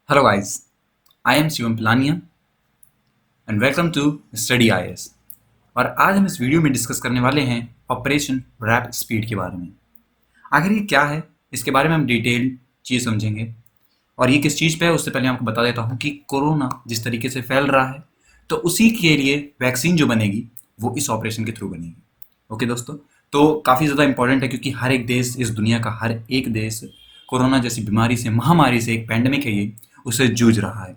Hello guys, I am Shivam Pilania and welcome to Study IS। और आज हम इस वीडियो में डिस्कस करने वाले हैं ऑपरेशन रैप स्पीड के बारे में। आखिर ये क्या है, इसके बारे में हम डिटेल चीज़ समझेंगे। और ये किस चीज़ पे है उससे पहले आपको बता देता हूँ कि कोरोना जिस तरीके से फैल रहा है तो उसी के लिए वैक्सीन जो बनेगी वो इस ऑपरेशन के थ्रू बनेगी। ओके दोस्तों, तो काफ़ी ज़्यादा इंपॉर्टेंट है क्योंकि हर एक देश, इस दुनिया का हर एक देश कोरोना जैसी बीमारी से, महामारी से, एक पैंडेमिक है ये, उससे जूझ रहा है।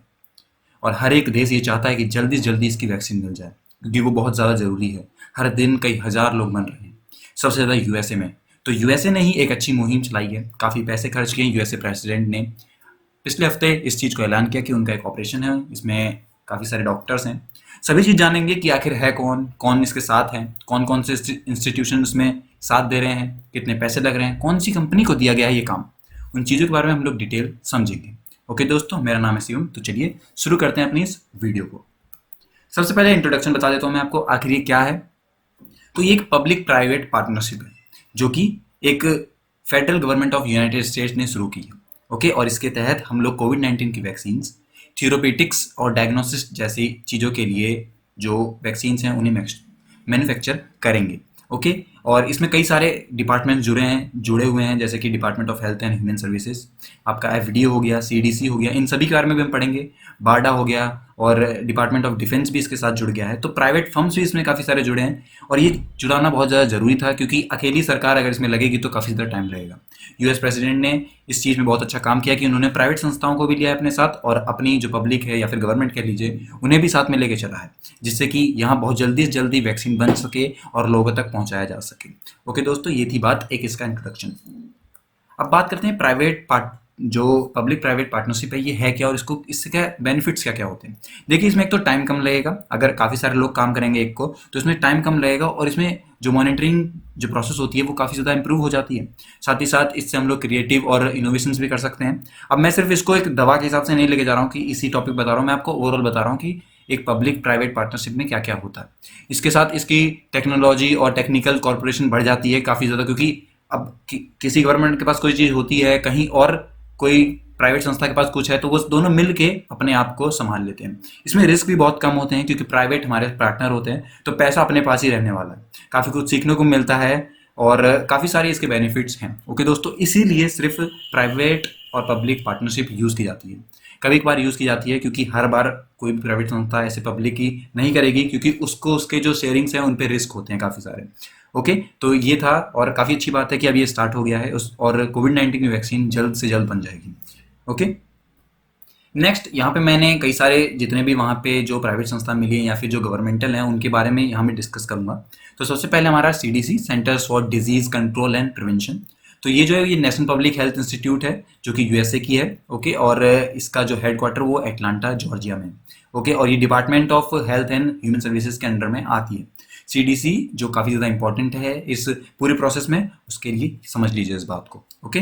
और हर एक देश ये चाहता है कि जल्दी से जल्दी इसकी वैक्सीन मिल जाए क्योंकि वो बहुत ज़्यादा ज़रूरी है। हर दिन कई हज़ार लोग मर रहे हैं, सबसे ज़्यादा यूएसए में। तो यूएसए ने ही एक अच्छी मुहिम चलाई है, काफ़ी पैसे खर्च किए यूएसए प्रेसिडेंट ने। पिछले हफ्ते इस चीज़ को ऐलान किया कि उनका एक ऑपरेशन है, इसमें काफ़ी सारे डॉक्टर्स हैं। सभी चीज़ जानेंगे कि आखिर है कौन कौन इसके साथ हैं, कौन कौन से इंस्टीट्यूशन उसमें साथ दे रहे हैं, कितने पैसे लग रहे हैं, कौन सी कंपनी को दिया गया है ये काम। उन चीज़ों के बारे में हम लोग डिटेल समझेंगे। ओके दोस्तों, मेरा नाम है शिवम। तो चलिए शुरू करते हैं अपनी इस वीडियो को। सबसे पहले इंट्रोडक्शन बता देता हूँ मैं आपको, आखिर ये क्या है। तो ये एक पब्लिक प्राइवेट पार्टनरशिप है जो कि एक federal government of United states ने शुरू की है। ओके, और इसके तहत हम लोग कोविड-19 की वैक्सीन्स, थेरेप्यूटिक्स और डायग्नोसिस जैसी चीज़ों के लिए जो वैक्सीन्स हैं उन्हें मैन्युफैक्चर करेंगे। ओके, और इसमें कई सारे डिपार्टमेंट जुड़े हुए हैं, जैसे कि department of health and human services, आपका एफडीए हो गया, सीडीसी हो गया, इन सभी के बारे में भी हम पढ़ेंगे। बारडा हो गया और डिपार्टमेंट ऑफ डिफेंस भी इसके साथ जुड़ गया है। तो प्राइवेट फर्म्स भी इसमें काफ़ी सारे जुड़े हैं और ये जुड़ाना बहुत ज़्यादा ज़रूरी था क्योंकि अकेली सरकार अगर इसमें लगेगी तो काफ़ी ज़्यादा टाइम लगेगा। यूएस प्रेसिडेंट ने इस चीज़ में बहुत अच्छा काम किया कि उन्होंने प्राइवेट संस्थाओं को भी लिया है अपने साथ और अपनी जो पब्लिक है या फिर गवर्नमेंट कह लीजिए उन्हें भी साथ में लेके चला है, जिससे कि यहाँ बहुत जल्दी से जल्दी वैक्सीन बन सके और लोगों तक पहुँचाया जा सके। ओके दोस्तों, ये थी बात एक इसका इंट्रोडक्शन। अब बात करते हैं प्राइवेट पार्ट, जो पब्लिक प्राइवेट पार्टनरशिप है ये है क्या और इसको, इससे क्या बेनिफिट्स क्या क्या होते हैं। देखिए, इसमें एक तो टाइम कम लगेगा, अगर काफ़ी सारे लोग काम करेंगे एक को तो इसमें टाइम कम लगेगा और इसमें जो मॉनिटरिंग जो प्रोसेस होती है वो काफ़ी ज़्यादा इंप्रूव हो जाती है। साथ ही साथ इससे हम लोग क्रिएटिव और इनोवेशंस भी कर सकते हैं। अब मैं सिर्फ इसको एक दवा के हिसाब से नहीं लेके जा रहा हूँ कि इसी टॉपिक बता रहा हूँ, मैं आपको ओवरऑल बता रहा हूँ कि एक पब्लिक प्राइवेट पार्टनरशिप में क्या क्या होता है। इसके साथ इसकी टेक्नोलॉजी और टेक्निकल कॉर्पोरेशन बढ़ जाती है काफ़ी ज़्यादा, क्योंकि अब किसी गवर्नमेंट के पास कोई चीज़ होती है कहीं और कोई प्राइवेट संस्था के पास कुछ है तो वो दोनों मिल के अपने आप को संभाल लेते हैं। इसमें रिस्क भी बहुत कम होते हैं क्योंकि प्राइवेट हमारे पार्टनर होते हैं तो पैसा अपने पास ही रहने वाला है, काफ़ी कुछ सीखने को मिलता है और काफ़ी सारे इसके बेनिफिट्स हैं। ओके दोस्तों, इसीलिए सिर्फ प्राइवेट और पब्लिक पार्टनरशिप यूज़ की जाती है। कभी कभार यूज़ की जाती है क्योंकि हर बार कोई भी प्राइवेट संस्था ऐसे पब्लिक की नहीं करेगी क्योंकि उसको उसके जो शेयरिंग्स हैं उन पे रिस्क होते हैं काफ़ी सारे। ओके, तो ये था और काफ़ी अच्छी बात है कि अब ये स्टार्ट हो गया है उस, और कोविड-19 की वैक्सीन जल्द से जल्द बन जाएगी। ओके, नेक्स्ट यहाँ पे मैंने कई सारे जितने भी वहाँ पे जो प्राइवेट संस्था मिली हैं या फिर जो गवर्नमेंटल हैं उनके बारे में यहाँ मैं डिस्कस करूँगा। तो सबसे पहले हमारा CDC, centres for disease control and prevention. तो ये जो है ये नेशनल पब्लिक हेल्थ इंस्टीट्यूट है जो कि यूएसए की है। ओके, और इसका जो हेडक्वार्टर वो एटलांटा जॉर्जिया में। ओके, और ये department of health and human services के अंडर में आती है। सीडीसी जो काफ़ी ज़्यादा इंपॉर्टेंट है इस पूरे प्रोसेस में, उसके लिए समझ लीजिए इस बात को। ओके,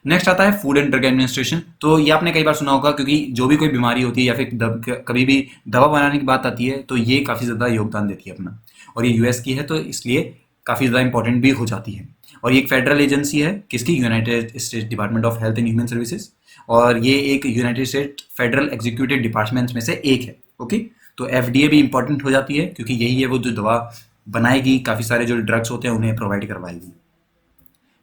नेक्स्ट आता है फूड एंड ड्रग एडमिनिस्ट्रेशन। तो ये आपने कई बार सुना होगा क्योंकि जो भी कोई बीमारी होती है या फिर कभी भी दवा बनाने की बात आती है तो ये काफ़ी ज़्यादा योगदान देती है अपना, और ये यूएस की है तो इसलिए काफ़ी ज़्यादा इंपॉर्टेंट भी हो जाती है। और ये एक फेडरल एजेंसी है, किसकी, United states department of health and human services, और ये एक United state federal executive departments में से एक है। ओके, तो एफडीए भी इंपॉर्टेंट हो जाती है क्योंकि यही है वो जो दवा बनाएगी, काफ़ी सारे जो ड्रग्स होते हैं उन्हें प्रोवाइड करवाएगी।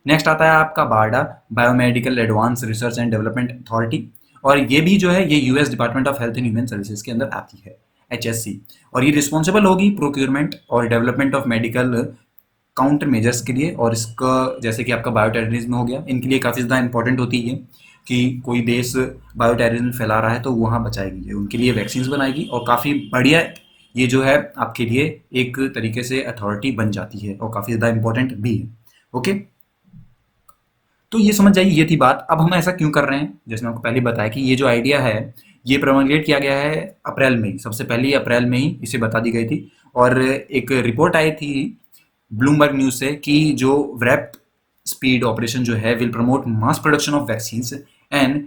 नेक्स्ट आता है आपका BARDA, biomedical advance research and development authority, और ये भी जो है ये US department of health and human services के अंदर आती है, एचएससी। और ये रिस्पॉन्सिबल होगी प्रोक्योरमेंट और development of medical counter measures के लिए, और इसका जैसे कि आपका बायोटेररिज्म हो गया, इनके लिए काफ़ी ज़्यादा इंपॉर्टेंट होती है कि कोई देश बायोटेररिज्म फैला रहा है तो वहाँ बचाएगी, उनके लिए वैक्सीन बनाएगी और काफ़ी बढ़िया ये जो है आपके लिए एक तरीके से अथॉरिटी बन जाती है और काफ़ी ज़्यादा इंपॉर्टेंट भी है। ओके, तो ये समझ जाइए, ये थी बात। अब हम ऐसा क्यों कर रहे हैं, जैसे मैं आपको पहले बताया कि ये जो आइडिया है ये प्रोमोगेट किया गया है अप्रैल में ही, सबसे पहले अप्रैल में ही इसे बता दी गई थी। और एक रिपोर्ट आई थी ब्लूमबर्ग न्यूज से कि जो रैप स्पीड ऑपरेशन जो है will promote mass production of vaccines and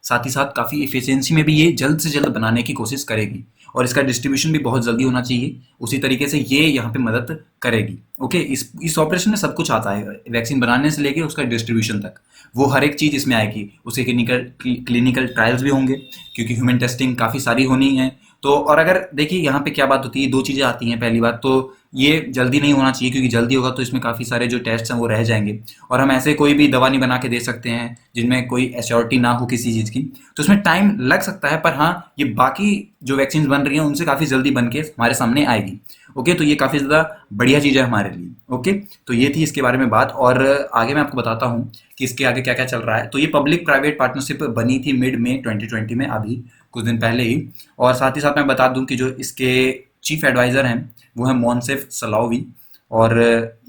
साथ ही साथ काफ़ी इफिशियंसी में भी ये जल्द से जल्द बनाने की कोशिश करेगी और इसका डिस्ट्रीब्यूशन भी बहुत जल्दी होना चाहिए। उसी तरीके से ये यहाँ पे मदद करेगी। ओके, इस ऑपरेशन में सब कुछ आता है, वैक्सीन बनाने से लेके उसका डिस्ट्रीब्यूशन तक, वो हर एक चीज़ इसमें आएगी। उसके क्लिनिकल ट्रायल्स भी होंगे क्योंकि ह्यूमन टेस्टिंग काफ़ी सारी होनी है। तो और अगर देखिए यहाँ पे क्या बात होती है, दो चीज़ें आती हैं। पहली बात तो ये जल्दी नहीं होना चाहिए क्योंकि जल्दी होगा तो इसमें काफ़ी सारे जो टेस्ट हैं वो रह जाएंगे और हम ऐसे कोई भी दवा नहीं बना के दे सकते हैं जिनमें कोई एश्योरिटी ना हो किसी चीज़ की, तो उसमें टाइम लग सकता है। पर हाँ, ये बाकी जो वैक्सीन बन रही हैं उनसे काफ़ी जल्दी बन के हमारे सामने आएगी। ओके, तो ये काफ़ी ज़्यादा बढ़िया चीज़ है हमारे लिए। ओके, तो ये थी इसके बारे में बात और आगे मैं आपको बताता हूँ कि इसके आगे क्या क्या चल रहा है। तो ये पब्लिक प्राइवेट पार्टनरशिप बनी थी मिड में 2020 में, अभी कुछ दिन पहले ही। और साथ ही साथ मैं बता दूं कि जो इसके चीफ एडवाइज़र हैं वो है मोनसेफ सलावी और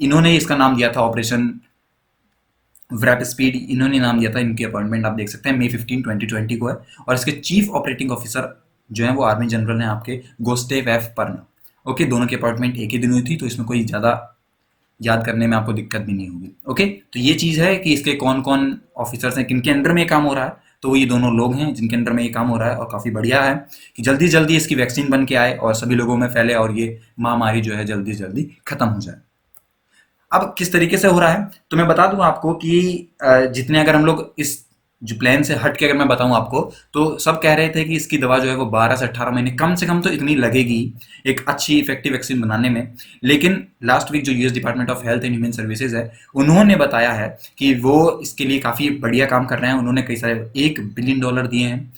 इन्होंने इसका नाम दिया था ऑपरेशन वैप स्पीड, इन्होंने नाम दिया था। इनकी अपॉइंटमेंट आप देख सकते हैं May 15, 2020 को है और इसके चीफ ऑपरेटिंग ऑफिसर जो है वो आर्मी जनरल हैं आपके गोस्टेव एफ पर्ना। ओके, दोनों की अपॉइंटमेंट एक ही दिन हुई थी तो इसमें कोई ज़्यादा याद करने में आपको दिक्कत भी नहीं होगी। ओके, तो ये चीज़ है कि इसके कौन कौन ऑफिसर्स हैं, किनके अंडर में ये काम हो रहा है। तो वो ये दोनों लोग हैं जिनके अंडर में ये काम हो रहा है और काफ़ी बढ़िया है कि जल्दी जल्दी इसकी वैक्सीन बन के आए और सभी लोगों में फैले और ये महामारी जो है जल्दी जल्दी खत्म हो जाए। अब किस तरीके से हो रहा है तो मैं बता दूं आपको कि जितने अगर हम लोग इस जो प्लान से हट के अगर मैं बताऊं आपको तो सब कह रहे थे कि इसकी दवा जो है वो 12 से 18 महीने कम से कम तो इतनी लगेगी एक अच्छी इफेक्टिव वैक्सीन बनाने में। लेकिन लास्ट वीक जो US department of health and human services है उन्होंने बताया है कि वो इसके लिए काफ़ी बढ़िया काम कर रहे हैं। उन्होंने कई सारे $1 बिलियन दिए हैं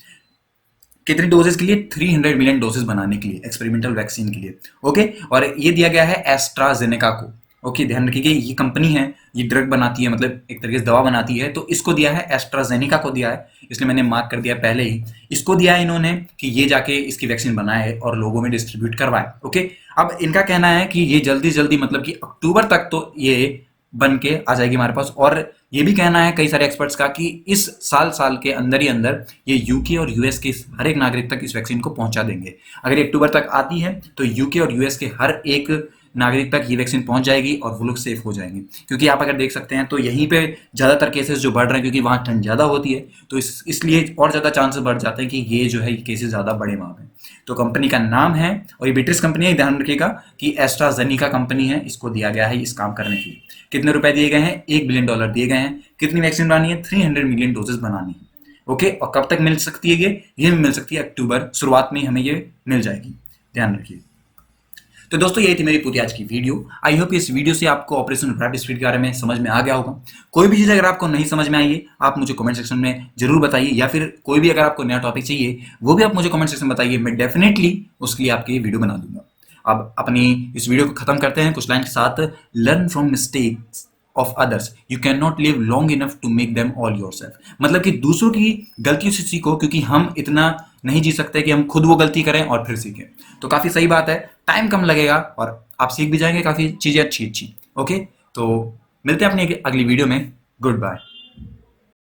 कितनी डोजेस के लिए, 300 मिलियन डोजेस बनाने के लिए, एक्सपेरिमेंटल वैक्सीन के लिए। ओके, और ये दिया गया है एस्ट्राजेनेका को। ओके, ध्यान रखिए ये कंपनी है, ये ड्रग बनाती है, मतलब एक तरीके से दवा बनाती है, तो इसको दिया है, एस्ट्राजेनेका को दिया है, इसलिए मैंने मार्क कर दिया पहले ही। इसको दिया है इन्होंने कि ये जाके इसकी वैक्सीन बनाए और लोगों में डिस्ट्रीब्यूट करवाए। ओके, अब इनका कहना है कि ये जल्दी जल्दी मतलब कि अक्टूबर तक तो ये बन के आ जाएगी हमारे पास। और ये भी कहना है कई सारे एक्सपर्ट्स का कि इस साल के अंदर ही अंदर ये यूके और यूएस के हर एक नागरिक तक इस वैक्सीन को पहुंचा देंगे। अगर ये अक्टूबर तक आती है तो यूके और यूएस के हर एक नागरिक तक ये वैक्सीन पहुंच जाएगी और वो लोग सेफ हो जाएंगे। क्योंकि आप अगर देख सकते हैं तो यहीं पे ज़्यादातर केसेस जो बढ़ रहे हैं क्योंकि वहाँ ठंड ज़्यादा होती है, तो इसलिए और ज़्यादा चांसेस बढ़ जाते हैं कि ये जो है केसेस ज़्यादा बड़े वहाँ पे। तो कंपनी का नाम है और ये ब्रिटिश कंपनी है, ध्यान रखिएगा कि एस्ट्राजेनेका कंपनी है, इसको दिया गया है इस काम करने के लिए। कितने रुपए दिए गए हैं, $1 बिलियन दिए गए हैं। कितनी वैक्सीन बनानी है, 300 मिलियन डोजेस बनानी है। ओके, और कब तक मिल सकती है ये मिल सकती है अक्टूबर, शुरुआत में हमें ये मिल जाएगी, ध्यान रखिए। तो दोस्तों यही थी मेरी पूरी आज की वीडियो। आई होप इस वीडियो से आपको ऑपरेशन वैप स्पीड के बारे में समझ में आ गया होगा। कोई भी चीज़ अगर आपको नहीं समझ में आई है आप मुझे कमेंट सेक्शन में जरूर बताइए, या फिर कोई भी अगर आपको नया टॉपिक चाहिए वो भी आप मुझे कमेंट सेक्शन में बताइए, मैं डेफिनेटली उसके लिए आपकी वीडियो बना दूंगा। अब अपनी इस वीडियो को खत्म करते हैं कुछ लाइन के साथ। Learn from mistakes of others, you can not live long enough to make them all yourself. मतलब कि दूसरों की गलतियों से सीखो क्योंकि हम इतना नहीं जी सकते कि हम खुद वो गलती करें और फिर सीखें। तो काफ़ी सही बात है, टाइम कम लगेगा और आप सीख भी जाएंगे काफ़ी चीज़ें अच्छी अच्छी। ओके, तो मिलते हैं अपनी अगली वीडियो में। Good bye.